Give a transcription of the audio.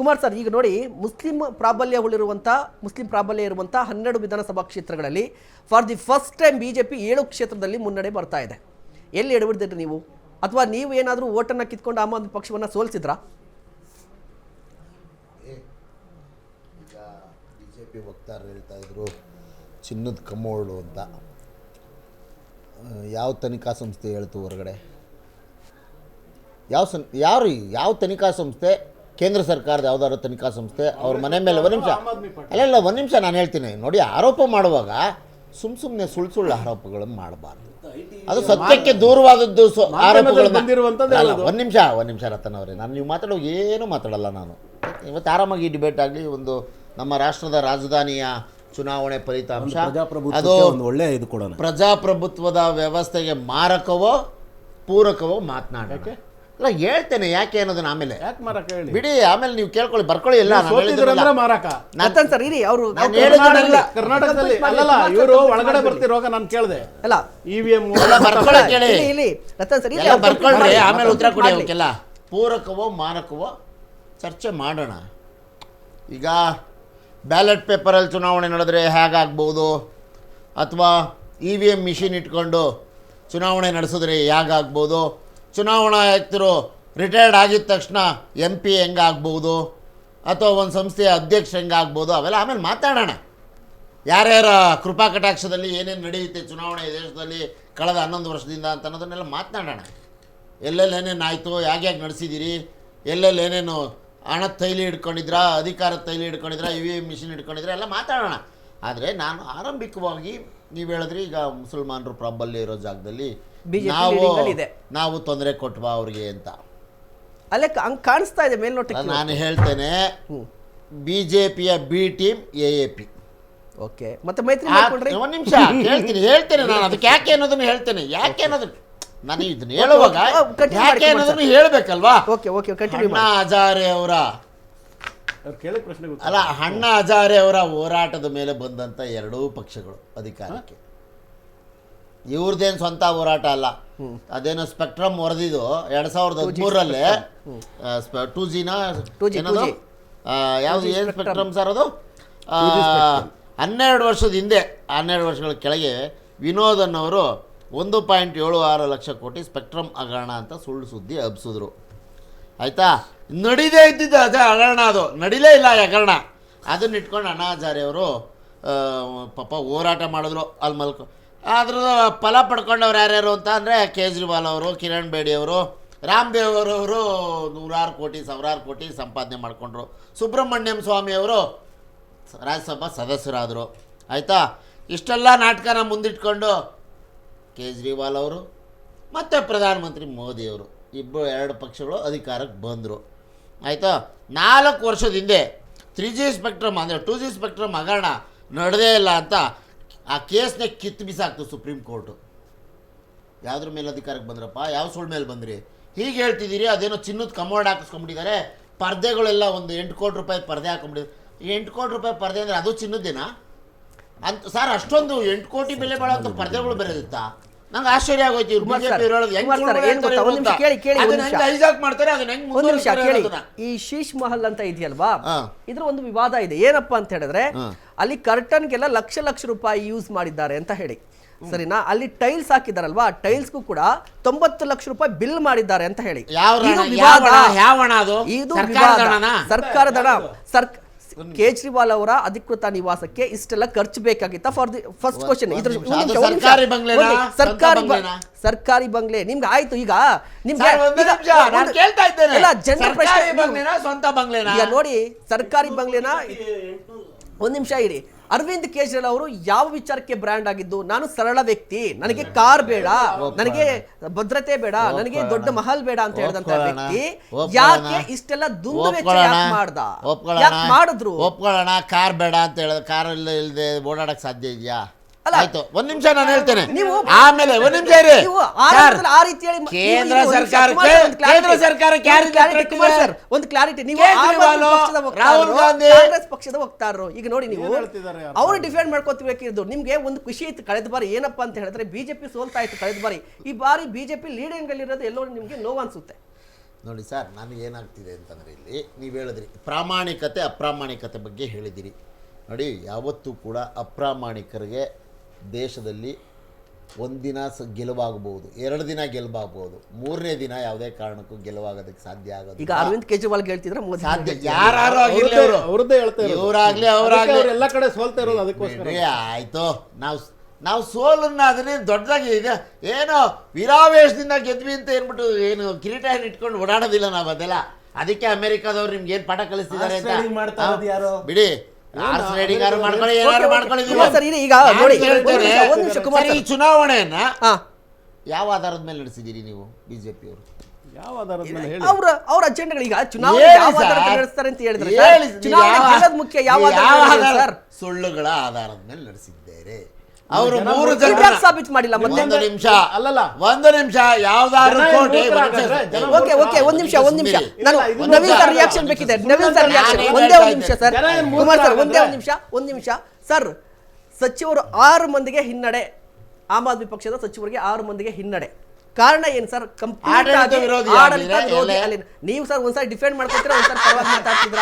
Kumar sir, ಈಗ ನೋಡಿ, Muslim ಪ್ರಾಬಲ್ಯ ಇರುವಂಥ 12 ವಿಧಾನಸಭಾ ಕ್ಷೇತ್ರಗಳಲ್ಲಿ for the first time BJP 7 ಕ್ಷೇತ್ರದಲ್ಲಿ ಮುನ್ನಡೆ ಬರ್ತಾ ಇದೆ. ಎಲ್ಲಿ ಎಡಬಿಡ್ತೀರಿ ನೀವು? ಅಥವಾ ನೀವು ಏನಾದರೂ ಓಟನ್ನು ಕಿತ್ಕೊಂಡು ಆಮ್ ಆದ್ಮಿ ಪಕ್ಷವನ್ನು ಸೋಲಿಸಿದ್ರಾ? ಈಗ ಬಿಜೆಪಿ ವಕ್ತಾರರು ಹೇಳ್ತಾ ಇದ್ರು ಚಿನ್ನದ ಕಮ್ಮೋಳು ಅಂತ. ಯಾವ ತನಿಖಾ ಸಂಸ್ಥೆ ಹೇಳ್ತು ಹೊರಗಡೆ? ಯಾವ ತನಿಖಾ ಸಂಸ್ಥೆ? ಕೇಂದ್ರ ಸರ್ಕಾರದ ಯಾವುದಾದ್ರು ತನಿಖಾ ಸಂಸ್ಥೆ ಅವ್ರ ಮನೆ ಮೇಲೆ ಒಂದು ನಿಮಿಷ ನಾನು ಹೇಳ್ತೀನಿ ನೋಡಿ. ಆರೋಪ ಮಾಡುವಾಗ ಸುಮ್ಮನೆ ಸುಳ್ಳು ಆರೋಪಗಳನ್ನು ಮಾಡಬಾರ್ದು. ಅದು ಸತ್ಯಕ್ಕೆ ದೂರವಾದದ್ದು ಆರೋಪಗಳು. ಒಂದು ನಿಮಿಷ ರತನ್ ಅವರೇ, ನಾನು ನೀವು ಮಾತಾಡೋ ಏನೂ ಮಾತಾಡಲ್ಲ. ನಾನು ಇವತ್ತು ಆರಾಮಾಗಿ ಡಿಬೇಟ್ ಆಗಲಿ. ಒಂದು ನಮ್ಮ ರಾಷ್ಟ್ರದ ರಾಜಧಾನಿಯ ಚುನಾವಣೆ ಫಲಿತಾಂಶ ಅದು ಒಳ್ಳೆ ಇದು ಕೊಡೋಣ. ಪ್ರಜಾಪ್ರಭುತ್ವದ ವ್ಯವಸ್ಥೆಗೆ ಮಾರಕವೋ ಪೂರಕವೋ ಮಾತನಾಡೋಕೆ ಅಲ್ಲ ಹೇಳ್ತೇನೆ. ಯಾಕೆ ಅನ್ನೋದನ್ನ ಆಮೇಲೆ ಬಿಡಿ, ಆಮೇಲೆ ನೀವು ಕೇಳ್ಕೊಳ್ಳಿ, ಬರ್ಕೊಳ್ಳಿ. ಎಲ್ಲ ಕರ್ನಾಟಕದಲ್ಲಿ ಇವರು ಒಳಗಡೆ ಬರ್ತಿರುವಾಗ ನಾನು ಕೇಳಿದೆ ಅಲ್ಲ, ಇವಿಎಂ ಬರ್ಕೊಳ್ರಿ, ಆಮೇಲೆ ಉತ್ತರ ಕೊಡಿ. ಅವಕ್ಕೆಲ್ಲ ಪೂರಕವೋ ಮಾರಕವೋ ಚರ್ಚೆ ಮಾಡೋಣ. ಈಗ ಬ್ಯಾಲೆಟ್ ಪೇಪರಲ್ಲಿ ಚುನಾವಣೆ ನಡೆದ್ರೆ ಹೇಗಾಗ್ಬೋದು, ಅಥವಾ EVM ಮಿಷಿನ್ ಇಟ್ಕೊಂಡು ಚುನಾವಣೆ ನಡೆಸಿದ್ರೆ ಹೇಗಾಗ್ಬೋದು, ಚುನಾವಣಾ ಆಯುಕ್ತರು ರಿಟೈರ್ಡ್ ಆಗಿದ ತಕ್ಷಣ MP ಹೆಂಗಾಗ್ಬೋದು, ಅಥವಾ ಒಂದು ಸಂಸ್ಥೆಯ ಅಧ್ಯಕ್ಷ ಹೆಂಗಾಗ್ಬೋದು, ಅವೆಲ್ಲ ಆಮೇಲೆ ಮಾತಾಡೋಣ. ಯಾರ್ಯಾರ ಕೃಪಾ ಕಟಾಕ್ಷದಲ್ಲಿ ಏನೇನು ನಡೆಯುತ್ತೆ ಚುನಾವಣೆ ದೇಶದಲ್ಲಿ ಕಳೆದ 11 ವರ್ಷದಿಂದ ಅಂತ ಅನ್ನೋದನ್ನೆಲ್ಲ ಮಾತನಾಡೋಣ. ಎಲ್ಲೆಲ್ಲಿ ಏನೇನು ಆಯಿತು, ಹೇಗೆ ನಡೆಸಿದ್ದೀರಿ, ಎಲ್ಲೆಲ್ಲಿ ಏನೇನು ಹಣದ ತೈಲಿ ಹಿಡ್ಕೊಂಡಿದ್ರಾ, ಅಧಿಕಾರದ ತೈಲಿ ಹಿಡ್ಕೊಂಡಿದ್ರಾ, EVM ಮಿಷಿನ್ ಹಿಡ್ಕೊಂಡಿದ್ರಾ, ಎಲ್ಲ ಮಾತಾಡೋಣ. ಆದರೆ ನಾನು ಆರಂಭಿಕವಾಗಿ ನೀವು ಹೇಳಿದ್ರಿ, ಈಗ ಮುಸಲ್ಮಾನರು ಪ್ರಾಬಲ್ಯ ಇರೋ ಜಾಗದಲ್ಲಿ ನಾವು ತೊಂದರೆ ಕೊಟ್ವಾ ಅವ್ರಿಗೆ ಅಂತ. ಅಲ್ಲೇ ಹಂಗೆ ಕಾಣಿಸ್ತಾ ಇದೆ ಮೇಲ್ನೋಟಕ್ಕೆ. ನಾನು ಹೇಳ್ತೇನೆ, BJPಯ B ಟೀಮ್ AAP. ಓಕೆ, ಮತ್ತೆ ಮೈತ್ರಿ ಒಂದು ನಿಮಿಷ ಹೇಳ್ತೇನೆ ನಾನು. ಅದಕ್ಕೆ ಯಾಕೆ ಅನ್ನೋದನ್ನು ಹೇಳ್ತೇನೆ. ಯಾಕೆ ಅನ್ನೋದನ್ನು ನಾನು ಇದನ್ನ ಹೇಳುವಾಗ ಯಾಕೆ ಅನ್ನೋದನ್ನು ಹೇಳಬೇಕಲ್ವಾ? ಅಣ್ಣಾ ಹಜಾರೆ ಅವರ ಅಣ್ಣಾ ಹಜಾರೆ ಅವರ ಹೋರಾಟದ ಮೇಲೆ ಬಂದಂಥ 2 ಪಕ್ಷಗಳು ಅಧಿಕಾರಕ್ಕೆ. ಇವ್ರದ್ದೇನು ಸ್ವಂತ ಹೋರಾಟ ಅಲ್ಲ. ಅದೇನೋ ಸ್ಪೆಕ್ಟ್ರಮ್ ವರದಿದು 2013ರಲ್ಲೇ 2G ಯಾವುದು ಏನು ಸ್ಪೆಕ್ಟ್ರಮ್ ಸರ್ ಅದು 12 ವರ್ಷದ ಹಿಂದೆ, 12 ವರ್ಷಗಳ ಕೆಳಗೆ ವಿನೋದನ್ ಅವರು 1.76 ಲಕ್ಷ ಕೋಟಿ ಸ್ಪೆಕ್ಟ್ರಮ್ ಹಗರಣ ಅಂತ ಸುಳ್ಳು ಸುದ್ದಿ ಹಬ್ಸಿದ್ರು. ಆಯಿತಾ? ನಡೀದೇ ಇದ್ದಿದ್ದು ಅದೇ ಹಗರಣ, ಅದು ನಡೀಲೇ ಇಲ್ಲ ಹಗರಣ. ಅದನ್ನ ಇಟ್ಕೊಂಡು ಅಣ್ಣಾ ಹಜಾರೆ ಅವರು ಪಾಪ ಹೋರಾಟ ಮಾಡಿದ್ರು ಅಲ್ಲಿ ಮಲ್ಕೊ. ಅದ್ರ ಫಲ ಪಡ್ಕೊಂಡವ್ರು ಯಾರ್ಯಾರು ಅಂತ ಅಂದರೆ ಕೇಜ್ರಿವಾಲ್ ಅವರು, ಕಿರಣ್ ಬೇಡಿ ಅವರು, ರಾಮದೇವ್ ಅವರು 100 ಕೋಟಿ 1000 ಕೋಟಿ ಸಂಪಾದನೆ ಮಾಡಿಕೊಂಡ್ರು. ಸುಬ್ರಹ್ಮಣ್ಯಂ ಸ್ವಾಮಿ ಅವರು ರಾಜ್ಯಸಭಾ ಸದಸ್ಯರಾದರು. ಆಯಿತಾ? ಇಷ್ಟೆಲ್ಲ ನಾಟಕನ ಮುಂದಿಟ್ಕೊಂಡು ಕೇಜ್ರಿವಾಲ್ ಅವರು ಮತ್ತು ಪ್ರಧಾನಮಂತ್ರಿ ಮೋದಿಯವರು 2 ಪಕ್ಷಗಳು ಅಧಿಕಾರಕ್ಕೆ ಬಂದರು. ಆಯಿತಾ? 4 ವರ್ಷದ ಹಿಂದೆ 3G ಸ್ಪೆಕ್ಟ್ರಮ್ ಅಂದರೆ 2G ಸ್ಪೆಕ್ಟ್ರಮ್ ಹಗರಣ ನಡೆದೇ ಇಲ್ಲ ಅಂತ ಆ ಕೇಸ್ನ ಕಿತ್ತು ಬಿಸಾಕ್ತು ಸುಪ್ರೀಂ ಕೋರ್ಟು. ಯಾವುದ್ರ ಮೇಲೆ ಅಧಿಕಾರಕ್ಕೆ ಬಂದ್ರಪ್ಪ? ಯಾವ ಸುಳ್ಳು ಮೇಲೆ ಬಂದ್ರಿ? ಹೀಗೆ ಹೇಳ್ತಿದ್ದೀರಿ. ಅದೇನೋ ಚಿನ್ನದ ಕಮೋಡ್ ಹಾಕಿಸ್ಕೊಂಡ್ಬಿಟ್ಟಿದ್ದಾರೆ. ಪರ್ದೆಗಳೆಲ್ಲ ಒಂದು 8 ಕೋಟಿ ರೂಪಾಯಿ ಪರ್ದೆ ಹಾಕೊಂಡ್ಬಿಟ್ಟಿದ್ದಾರೆ. 8 ಕೋಟಿ ರೂಪಾಯಿ ಪರ್ದೆ ಅಂದರೆ ಅದು ಚಿನ್ನದ್ದೇನಾ ಅಂತ ಸರ್? ಅಷ್ಟೊಂದು 8 ಕೋಟಿ ಬೆಲೆ ಬಾಳೋಂಥ ಪರ್ದೆಗಳು ಬೆರೆದಿತ್ತಾ? ನಂಗೆ ಆಶ್ಚರ್ಯ ಆಗೋಯ್ತು. ಈ ಶೀಶ್ ಮಹಲ್ ಅಂತ ಇದೆಯಲ್ವಾ, ಇದ್ರ ಒಂದು ವಿವಾದ ಇದೆ. ಏನಪ್ಪಾ ಅಂತ ಹೇಳಿದ್ರೆ, ಅಲ್ಲಿ ಕರ್ಟನ್ಗೆಲ್ಲ ಲಕ್ಷ ರೂಪಾಯಿ ಯೂಸ್ ಮಾಡಿದ್ದಾರೆ ಅಂತ ಹೇಳಿ, ಸರಿನಾ? ಅಲ್ಲಿ ಟೈಲ್ಸ್ ಹಾಕಿದಾರಲ್ವಾ, ಟೈಲ್ಸ್ಗೂ ಕೂಡ 90 ಲಕ್ಷ ರೂಪಾಯಿ ಬಿಲ್ ಮಾಡಿದ್ದಾರೆ ಅಂತ ಹೇಳಿ. ಇದು ಸರ್ಕಾರದ ಹಣ. ಕೇಜ್ರಿವಾಲ್ ಅವರ ಅಧಿಕೃತ ನಿವಾಸಕ್ಕೆ ಇಷ್ಟೆಲ್ಲ ಖರ್ಚು ಬೇಕಾಗಿತ್ತ? For the first question. ಸರ್ಕಾರಿ ಬಂಗ್ಲೆ ನಿಮ್ಗೆ ಆಯ್ತು. ಈಗ ನೋಡಿ, ಸರ್ಕಾರಿ ಬಂಗ್ಲೆನ ಒಂದ್ ನಿಮಿಷ ಇರಿ. ಅರವಿಂದ್ ಕೇಜ್ರಿವಾಲ್ ಅವರು ಯಾವ ವಿಚಾರಕ್ಕೆ ಬ್ರ್ಯಾಂಡ್ ಆಗಿದ್ದು? ನಾನು ಸರಳ ವ್ಯಕ್ತಿ, ನನಗೆ ಕಾರ್ ಬೇಡ, ನನಗೆ ಭದ್ರತೆ ಬೇಡ, ನನಗೆ ದೊಡ್ಡ ಮಹಲ್ ಬೇಡ ಅಂತ ಹೇಳಿದಂತ ವ್ಯಕ್ತಿ ಯಾಕೆ ಇಷ್ಟೆಲ್ಲ ದುಂದುವೆಚ್ಚ ಮಾಡಿದ್ರು? ಒಪ್ಕೊಳ್ಳೋಣ, ಕಾರ್ ಬೇಡ ಅಂತ ಹೇಳಿದ್ರೆ ಕಾರ್ ಇಲ್ಲದೆ ಓಡಾಡಕ್ ಸಾಧ್ಯ ಇದೆಯಾ? ಆಯ್ತು, ಒಂದ್ ನಿಮಿಷ ನಾನು ಹೇಳ್ತೇನೆ. ಆಮೇಲೆ ಒಂದ್ ನಿಮಿಷ ಇರಿ. ಕೇಂದ್ರ ಸರ್ಕಾರಕ್ಕೆ ಒಂದು ಕ್ಲಾರಿಟಿ. ನೀವು ರಾಹುಲ್ ಗಾಂಧಿ ಕಾಂಗ್ರೆಸ್ ಪಕ್ಷದ ವಕ್ತಾರರು. ಈಗ ನೋಡಿ, ನೀವು ಅವ್ರು ಡಿಫೆಂಡ್ ಮಾಡ್ಕೋತಿರ್ಬೇಕಿದ್ದು. ನಿಮ್ಗೆ ಒಂದು ಖುಷಿ ಇತ್ತು ಕಳೆದ ಬಾರಿ. ಏನಪ್ಪಾ ಅಂತ ಹೇಳಿದ್ರೆ, ಬಿಜೆಪಿ ಸೋಲ್ತಾ ಇತ್ತು ಕಳೆದ ಬಾರಿ. ಈ ಬಾರಿ ಬಿಜೆಪಿ ಲೀಡಿಂಗ್ ಅಲ್ಲಿ ಇರೋದು ಎಲ್ಲೋ ನಿಮ್ಗೆ ನೋವು ಅನ್ಸುತ್ತೆ. ನೋಡಿ ಸರ್, ನನಗೇನಾಗ್ತಿದೆ ಅಂತಂದರೆ ಇಲ್ಲಿ ನೀವು ಹೇಳಿದ್ರಿ ಪ್ರಾಮಾಣಿಕತೆ ಅಪ್ರಾಮಾಣಿಕತೆ ಬಗ್ಗೆ ಹೇಳಿದಿರಿ. ನೋಡಿ, ಯಾವತ್ತೂ ಕೂಡ ಅಪ್ರಾಮಾಣಿಕರಿಗೆ ದೇಶದಲ್ಲಿ ಒಂದಿನ ಗೆಲುವಾಗಬಹುದು, 2 ದಿನ ಗೆಲುವಾಗಬಹುದು, 3ನೇ ದಿನ ಯಾವುದೇ ಕಾರಣಕ್ಕೂ ಗೆಲುವಾಗೋದಕ್ಕೆ ಸಾಧ್ಯ ಆಗೋದು. ಈಗ ಅರವಿಂದ್ ಕೇಜ್ರಿವಾಲ್ ಹೇಳ್ತಿದ್ರೆ ಮೋದಿ ಸಾಧ್ಯ ಯಾರು ಆಗಿಲ್ಲ, ಅವ್ರದ್ದೇ ಹೇಳ್ತಾ ಇರೋದು. ಇವರಾಗ್ಲಿ ಅವರಾಗ್ಲಿ ಎಲ್ಲ ಕಡೆ ಸೋಲ್ತಾ ಇರೋದು ಅದಕ್ಕೋಸ್ಕರ. ಆಯ್ತು, ನಾವು ಸೋಲನ್ನ ಅದನ್ನೇ ದೊಡ್ಡದಾಗಿ ಇದೆ ಏನೋ ವಿರಾವೇಶದಿಂದ ಗೆದ್ವಿ ಅಂತ ಏನ್ಬಿಟ್ಟು ಏನು ಕಿರೀಟ ಇಟ್ಕೊಂಡು ಓಡಾಡೋದಿಲ್ಲ ನಾವು ಅದೆಲ್ಲ. ಅದಕ್ಕೆ ಅಮೆರಿಕಾದವ್ರು ನಿಮ್ಗೆ ಏನು ಪಾಠ ಕಲಿಸ್ತಿದ್ದಾರೆ ಅಂತ ಬಿಡಿ. ಹಾರ್ಸ್ ರೈಡಿಂಗ್ ಯಾರು ಮಾಡ್ಕೊಳ್ಳಿ, ಏನಾರು ಮಾಡ್ಕೊಳ್ಳಿ. ಸರ್ ಈಗ ನೋಡಿ ಒಂದು ನಿಮಿಷ ಕುಮಾರ್ ಈ ಚುನಾವಣೆಯನ್ನ ಹಾ ಯಾವ ಆಧಾರದ ಮೇಲೆ ನಡೆಸಿದ್ದೀರಿ ನೀವು ಬಿಜೆಪಿ ಅವರು? ಯಾವ ಆಧಾರದ ಮೇಲೆ ಹೇಳಿ? ಅವ್ರ ಅಜೆಂಡಗಳು ಈಗ ಚುನಾವಣೆ ಯಾವ ಆಧಾರದ ಮೇಲೆ ನಡೆಸ್ತಾರೆ ಅಂತ ಹೇಳಿದ್ರೆ ಚುನಾವಣೆ ಗೆಲ್ಲೋದು ಮುಖ್ಯ. ಯಾವ ಆಧಾರ? ಸುಳ್ಳುಗಳ ಆಧಾರದ ಮೇಲೆ ನಡೆಸಿದ್ದೇವೆ. ಅವರು 3 ಜನ ಸಾಬೀತು ಮಾಡಿಲ್ಲ. ಮತ್ತೆ ಒಂದು ನಿಮಿಷ ಅಲ್ಲಲ್ಲ, ಒಂದು ನಿಮಿಷ ಯಾವ್ದಾದ್ರು ಕೋಟೆ ಓಕೆ ಒಂದ್ ನಿಮಿಷ ನಾನು ನವೀನ್ ಸರ್ ರಿಯಾಕ್ಷನ್ ಬೇಕಿದೆ. ನವೀನ್ ಸರ್ ರಿಯಾಕ್ಷನ್ ಒಂದೇ ಒಂದು ನಿಮಿಷ ಸರ್. ಕುಮಾರ್ ಸರ್ ಒಂದ್ ನಿಮಿಷ ಸರ್. ಸಚಿವರು 6 ಮಂದಿಗೆ ಹಿನ್ನಡೆ, ಆಮ್ ಆದ್ಮಿ ಪಕ್ಷದ ಸಚಿವರಿಗೆ 6 ಮಂದಿಗೆ ಹಿನ್ನಡೆ. ಕಾರಣ ಏನು ಸರ್? ಆಡಳಿತ ವಿರೋಧಿ ಆಡಳಿತ ವಿರೋಧಿ. ನೀವು ಸರ್ ಒಂದ್ಸಾರಿ ಡಿಫೆಂಡ್ ಮಾಡ್ಕೊತೀರಾ, ಒಂದ್ಸಾರಿ ಪರವಾಗಿ ಮಾತಾಡ್ತಿದ್ರ.